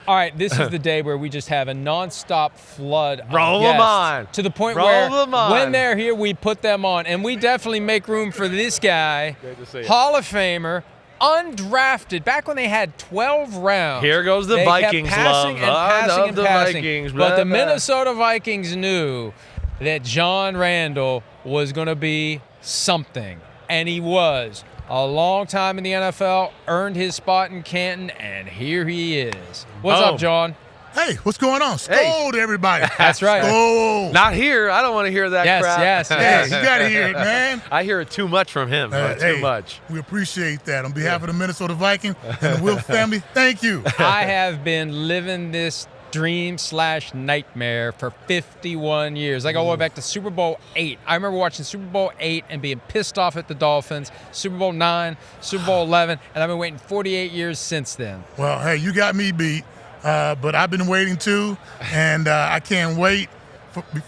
All right, this is the day where we just have a nonstop flood of Roll them guests, on. to the point Roll where them on. when they're here, we put them on. And we definitely make room for this guy, Great to see you. Hall of Famer, undrafted, back when they had 12 rounds. Here goes the they Vikings kept passing love. and I passing love and the passing. Vikings, But blah, the blah. Minnesota Vikings knew that John Randle was going to be something. And he was. A long time in the NFL, earned his spot in Canton, and here he is. What's up, John? Hey, what's going on? Scold everybody. That's right. Scold. Not here. I don't want to hear that crap. Yes. Hey, you got to hear it, man. I hear it too much from him. Hey, Too much. We appreciate that. On behalf of the Minnesota Vikings and the Wilk family, thank you. I have been living this dream/nightmare for 51 years. I go all the way back to Super Bowl 8. I remember watching Super Bowl 8 and being pissed off at the Dolphins, Super Bowl 9, Super Bowl 11, and I've been waiting 48 years since then. Well, hey, you got me beat, but I've been waiting too, and I can't wait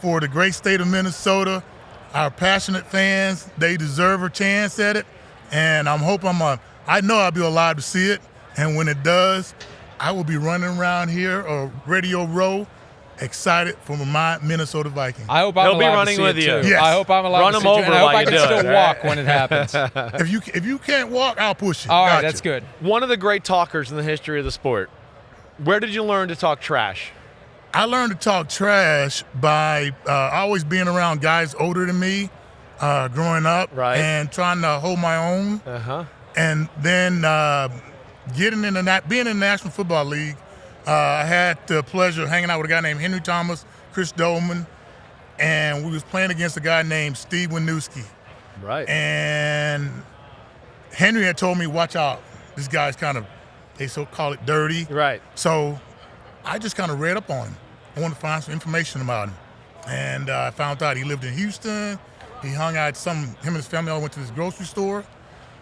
for the great state of Minnesota. Our passionate fans, they deserve a chance at it, and I know I'll be alive to see it, and when it does, I will be running around here or Radio Row, excited for my Minnesota Vikings. I hope I'm He'll be allowed running to see with it you. too. Yes. I hope I'm allowed Run to him see it, over and I hope while I you can do still it. walk when it happens. If you can't walk, I'll push you. All right, Gotcha. that's good. One of the great talkers in the history of the sport. Where did you learn to talk trash? I learned to talk trash by always being around guys older than me, growing up, Right. and trying to hold my own. Uh-huh. And then being in the National Football League, I had the pleasure of hanging out with a guy named Henry Thomas, Chris Dolman, and we was playing against a guy named Steve Winooski. Right. And Henry had told me, watch out, this guy's they call it dirty. Right. So I just kind of read up on him. I wanted to find some information about him. And I found out he lived in Houston. He hung out him and his family all went to this grocery store.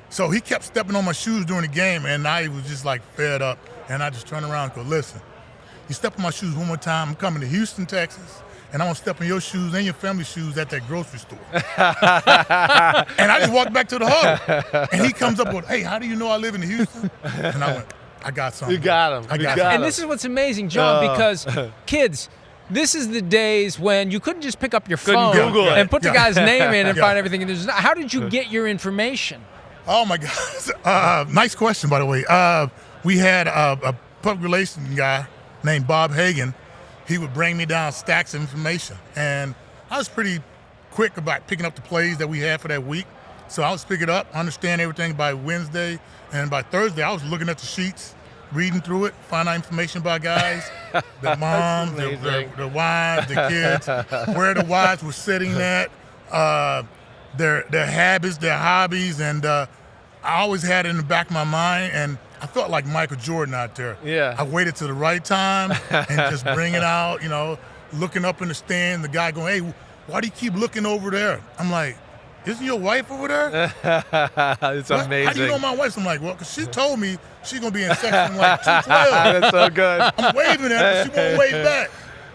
So he kept stepping on my shoes during the game, and I was just like fed up. And I just turned around and go, listen, you step on my shoes one more time, I'm coming to Houston, Texas, and I'm going to step on your shoes and your family's shoes at that grocery store. And I just walked back to the huddle. And he comes up with, hey, how do you know I live in Houston? And I went, I got something. You got him. I You got got something. And this is what's amazing, John, because kids, this is the days when you couldn't just pick up your phone Google it. and put the guy's name in and Yeah. find everything. How did you get your information? Oh, my God. Nice question, by the way. We had a public relations guy named Bob Hagan. He would bring me down stacks of information. And I was pretty quick about picking up the plays that we had for that week. So I was pick it up, understand everything by Wednesday. And by Thursday, I was looking at the sheets, reading through it, find out information about guys, the moms, the wives, the kids, where the wives were sitting at, their habits, their hobbies. And I always had it in the back of my mind. And I felt like Michael Jordan out there. Yeah. I waited to the right time and just bring it out, looking up in the stand, the guy going, hey, why do you keep looking over there? I'm like, isn't your wife over there? It's What? amazing. How do you know my wife? I'm like, well, because she told me she's going to be in section like 212. That's so good. I'm waving at her, she won't wave back.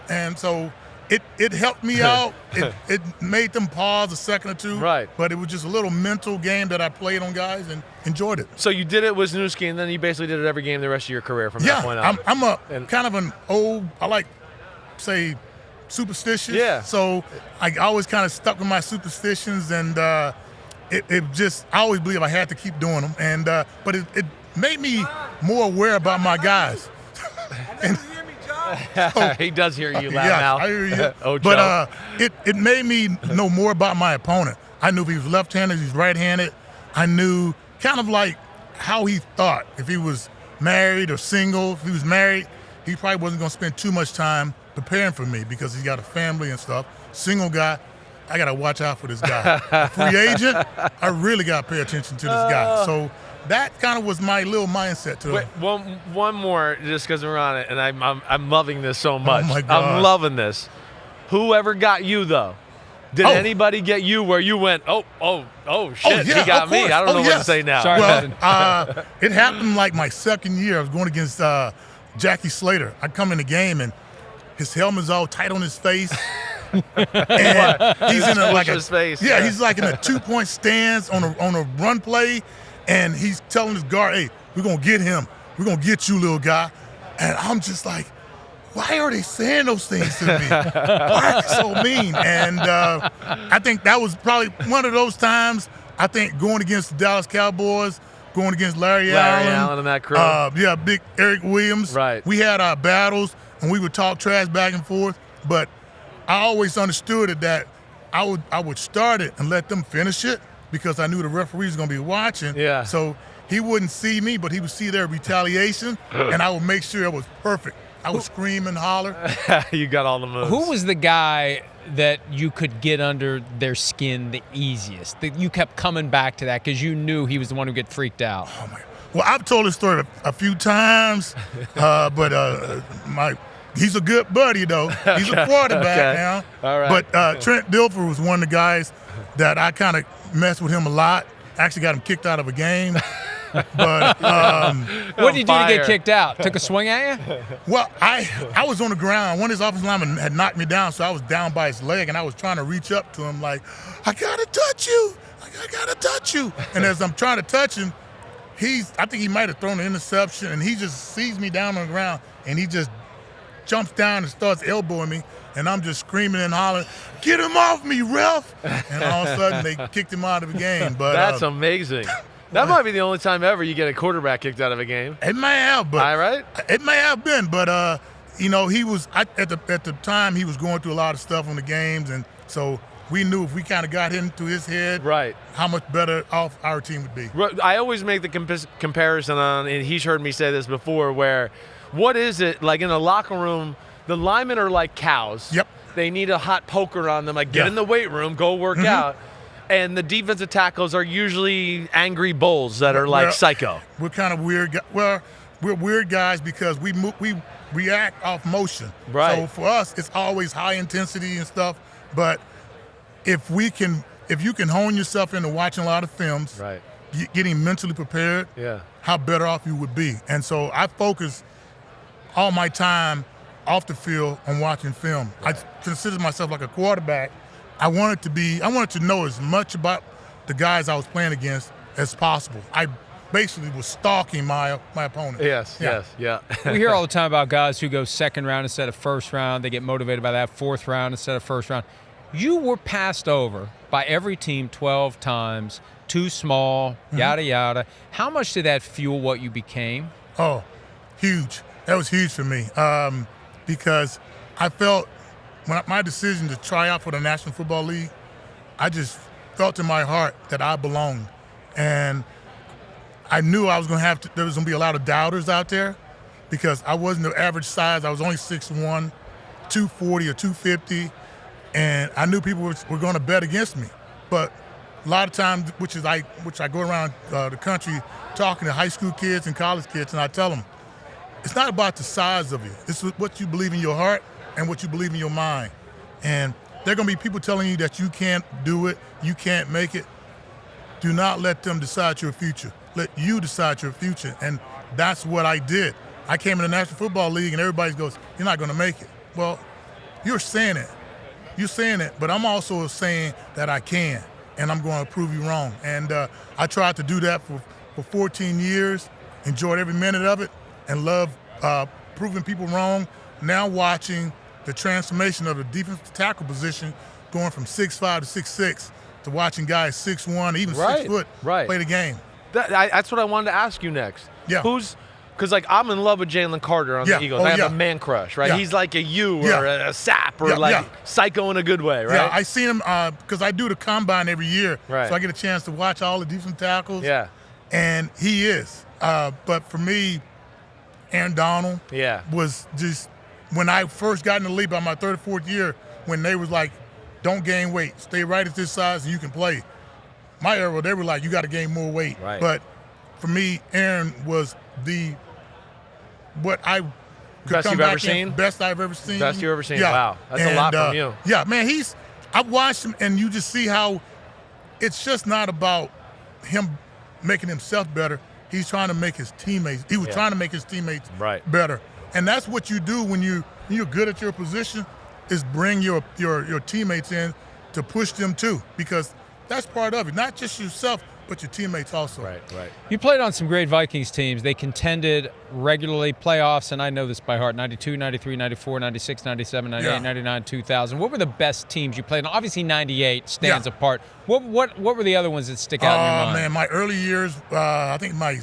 And so it helped me out. It made them pause a second or two. Right. But it was just a little mental game that I played on guys and enjoyed it. So you did it with Wisniewski, and then you basically did it every game the rest of your career from that point on. I'm And- kind of an old, I like, say, superstitious. Yeah. So I always kind of stuck with my superstitions, and it just, I always believe I had to keep doing them. And but it made me more aware about my guys. And, He does hear you loud yeah, now. I hear you. Ocho. But it made me know more about my opponent. I knew if he was left-handed, if he was right-handed. I knew kind of like how he thought. If he was married or single. If he was married, he probably wasn't going to spend too much time preparing for me because he's got a family and stuff. Single guy, I got to watch out for this guy. A free agent, I really got to pay attention to this guy. So that kind of was my little mindset to Wait, one more, just because we're on it, and I'm loving this so much. my God. I'm loving this. Whoever got you though? Did anybody get you where you went? Oh shit, yeah, he got of me. course. I don't know what yes. to say now. Sorry. Well, it happened like my second year. I was going against Jackie Slater. I come in the game and his helmet's all tight on his face. And he's in His face, yeah, he's like in a 2-point stance on a run play, and he's telling his guard, "Hey, we're gonna get him. We're gonna get you, little guy." And I'm just like, why are they saying those things to me? Why are they so mean? And I think that was probably one of those times, I think going against the Dallas Cowboys, going against Larry Allen and that crew. Big Eric Williams. Right. We had our battles, and we would talk trash back and forth. But I always understood it that I would start it and let them finish it because I knew the referees were going to be watching. Yeah. So he wouldn't see me, but he would see their retaliation, and I would make sure it was perfect. I would scream and holler. You got all the moves. Who was the guy that you could get under their skin the easiest? That you kept coming back to that because you knew he was the one who get freaked out. Oh my! Well, I've told this story a few times, but he's a good buddy though. He's a quarterback now. All right. But Trent Dilfer was one of the guys that I kind of messed with him a lot. Actually got him kicked out of a game. But what did you do to get kicked out? Took a swing at you? Well, I was on the ground. One of his offensive linemen had knocked me down, so I was down by his leg, and I was trying to reach up to him like, I gotta touch you. I gotta touch you. And as I'm trying to touch him, I think he might have thrown an interception, and he just sees me down on the ground, and he just jumps down and starts elbowing me, and I'm just screaming and hollering, get him off me, ref! And all of a sudden, they kicked him out of the game. But that's amazing. That might be the only time ever you get a quarterback kicked out of a game. It may have, but all right. It may have been, but he was at the time he was going through a lot of stuff on the games, and so we knew if we kind of got into his head, right, how much better off our team would be. I always make the comparison on, and he's heard me say this before, where what is it like in a locker room? The linemen are like cows. Yep. They need a hot poker on them, like get in the weight room, go work out. And the defensive tackles are usually angry bulls that are like psycho. We're kind of weird. Well, we're weird guys because we react off motion. Right. So for us, it's always high intensity and stuff. But if you can hone yourself into watching a lot of films, right, getting mentally prepared, how better off you would be. And so I focus all my time off the field on watching film. Right. I consider myself like a quarterback. I wanted to know as much about the guys I was playing against as possible. I basically was stalking my opponent. Yes. We hear all the time about guys who go second round instead of first round. They get motivated by that. Fourth round instead of first round. You were passed over by every team 12 times, too small, yada, yada. How much did that fuel what you became? Oh, huge. That was huge for me because I felt when my decision to try out for the National Football League, I just felt in my heart that I belonged. And I knew there was going to be a lot of doubters out there because I wasn't the average size. I was only 6'1", 240 or 250, and I knew people were going to bet against me. But a lot of times, which I go around the country talking to high school kids and college kids, and I tell them, it's not about the size of you. It's what you believe in your heart and what you believe in your mind. And there are going to be people telling you that you can't do it, you can't make it. Do not let them decide your future. Let you decide your future. And that's what I did. I came in the National Football League and everybody goes, you're not going to make it. Well, you're saying it. You're saying it, but I'm also saying that I can, and I'm going to prove you wrong. And I tried to do that for 14 years, enjoyed every minute of it, and love proving people wrong. Now watching the transformation of the defensive tackle position going from 6'5" to 6'6", to watching guys 6'1", even 6 foot play the game. That's what I wanted to ask you next. Yeah. Because I'm in love with Jalen Carter on the Eagles. I have a man crush, right? Yeah. He's like a or a sap or psycho in a good way, right? Yeah, I seen him because I do the combine every year, right. So I get a chance to watch all the defensive tackles. Yeah. And he is. But for me, Aaron Donald was just, when I first got in the league by my third or fourth year, when they was like, don't gain weight, stay right at this size and you can play. My era, they were like, you got to gain more weight. Right. But for me, Aaron was what I could best come you've back ever seen? Best I've ever seen. Best you've ever seen. Yeah. Wow, that's a lot from you. Yeah, man, I've watched him, and you just see how it's just not about him making himself better. He's trying to make his teammates. He was trying to make his teammates better, and that's what you do when you're good at your position. Is bring your teammates in to push them too, because that's part of it. Not just yourself, but your teammates also. Right. You played on some great Vikings teams. They contended regularly playoffs, and I know this by heart, 92, 93, 94, 96, 97, 98, 99, 2000. What were the best teams you played on? Obviously, 98 stands apart. What were the other ones that stick out in your mind? Man, my early years, I think my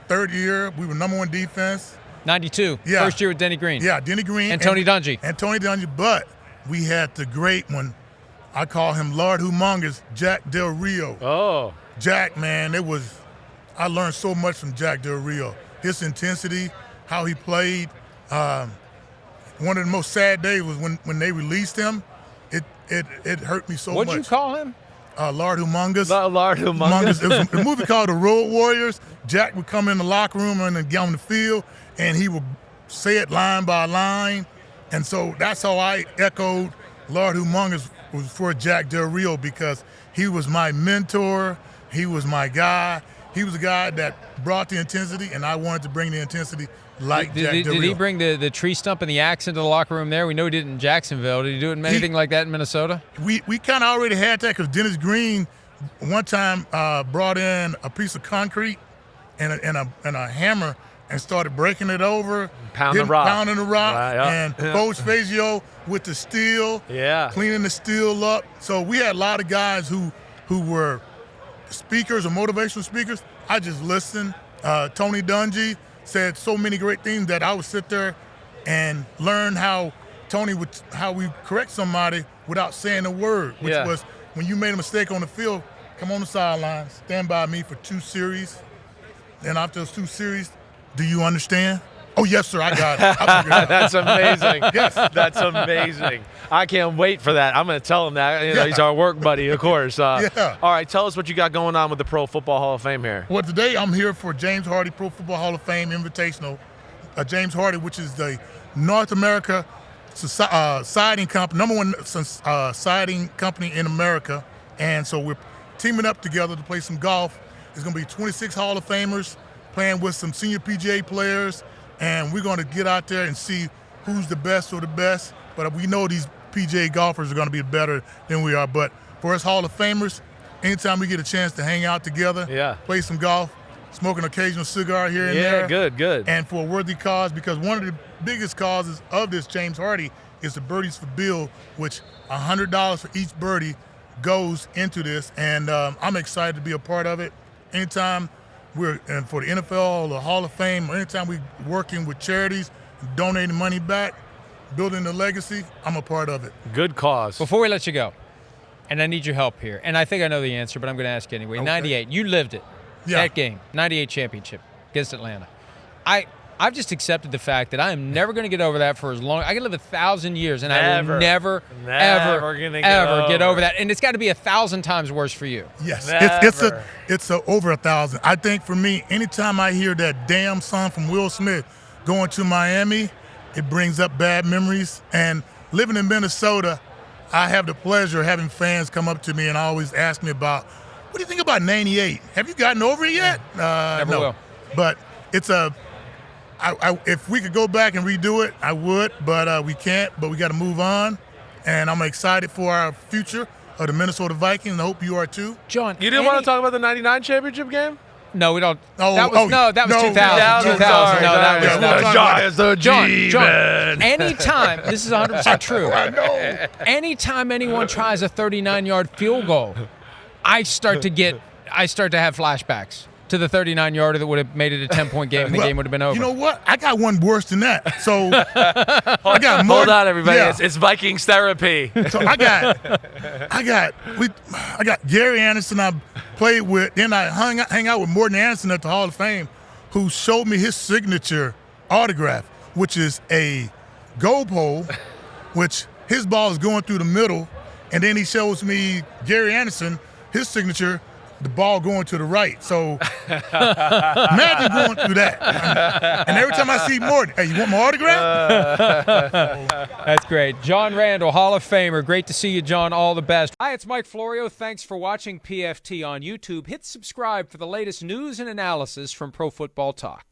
third year, we were number one defense. 92, first year with Denny Green. Yeah, Denny Green. And Tony Dungy. But we had the great one. I call him Lord Humongous, Jack Del Rio. Oh. Jack, man, I learned so much from Jack Del Rio. His intensity, how he played. One of the most sad days was when they released him. It hurt me so much. What'd you call him? Lord Humongous. Lord Humongous. It was a movie called The Road Warriors. Jack would come in the locker room and then get on the field, and he would say it line by line. And so that's how I echoed Lord Humongous was for Jack Del Rio, because he was my mentor. He was my guy. He was a guy that brought the intensity, and I wanted to bring the intensity like Jack Del Rio. Did he bring the tree stump and the axe into the locker room there? We know he did it in Jacksonville. Did he do anything like that in Minnesota? We kind of already had that, because Dennis Green one time brought in a piece of concrete and a hammer and started breaking it over, pounding the rock, right, and Coach Fazio with the steel, cleaning the steel up. So we had a lot of guys who were speakers or motivational speakers. I just listened. Tony Dungy said so many great things that I would sit there and learn how we correct somebody without saying a word, which was when you made a mistake on the field, come on the sideline, stand by me for 2 series. Then after those 2 series, do you understand? Oh, yes, sir, I got it. That's amazing. Yes. That's amazing. I can't wait for that. I'm going to tell him that. He's our work buddy, of course. All right, tell us what you got going on with the Pro Football Hall of Fame here. Well, today I'm here for James Hardy Pro Football Hall of Fame Invitational. James Hardy, which is the North America siding company, number one siding company in America. And so we're teaming up together to play some golf. There's going to be 26 Hall of Famers playing with some senior PGA players, and we're going to get out there and see who's the best or the best. But we know these PGA golfers are going to be better than we are. But for us Hall of Famers, anytime we get a chance to hang out together, play some golf, smoke an occasional cigar here and there. Yeah, good. And for a worthy cause, because one of the biggest causes of this James Hardy is the Birdies for Bill, which $100 for each birdie goes into this. And I'm excited to be a part of it. Anytime and for the NFL or the Hall of Fame, or anytime we're working with charities, donating money back, building the legacy, I'm a part of it. Good cause. Before we let you go, and I need your help here, and I think I know the answer, but I'm going to ask you anyway. Okay. 98, you lived it. That game, 98 championship against Atlanta. I've just accepted the fact that I am never going to get over that for as long. I can live 1,000 years, and I will never get over that. And it's got to be 1,000 times worse for you. Yes, it's over 1,000. I think for me, anytime I hear that damn song from Will Smith, Going to Miami, it brings up bad memories. And living in Minnesota, I have the pleasure of having fans come up to me and always ask me about, what do you think about 98? Have you gotten over it yet? Never will. But it's if we could go back and redo it, I would, but we can't. But we got to move on, and I'm excited for our future of the Minnesota Vikings. I hope you are too. John, you didn't want to talk about the 99 championship game? No, we don't. That was 2000. 2000. John, anytime, this is 100% true. I know. Anytime anyone tries a 39-yard field goal, I start to have flashbacks to the 39-yarder that would have made it a 10-point game, and the game would have been over. You know what? I got one worse than that. So I got more. Hold on, everybody. Yeah. It's Vikings therapy. So I got Gary Anderson I played with. Then I hang out with Morton Anderson at the Hall of Fame, who showed me his signature autograph, which is a goal pole, which his ball is going through the middle, and then he shows me Gary Anderson, his signature, the ball going to the right. So imagine going through that. And every time I see Morton, hey, you want my autograph? That's great. John Randle, Hall of Famer. Great to see you, John. All the best. Hi, it's Mike Florio. Thanks for watching PFT on YouTube. Hit subscribe for the latest news and analysis from Pro Football Talk.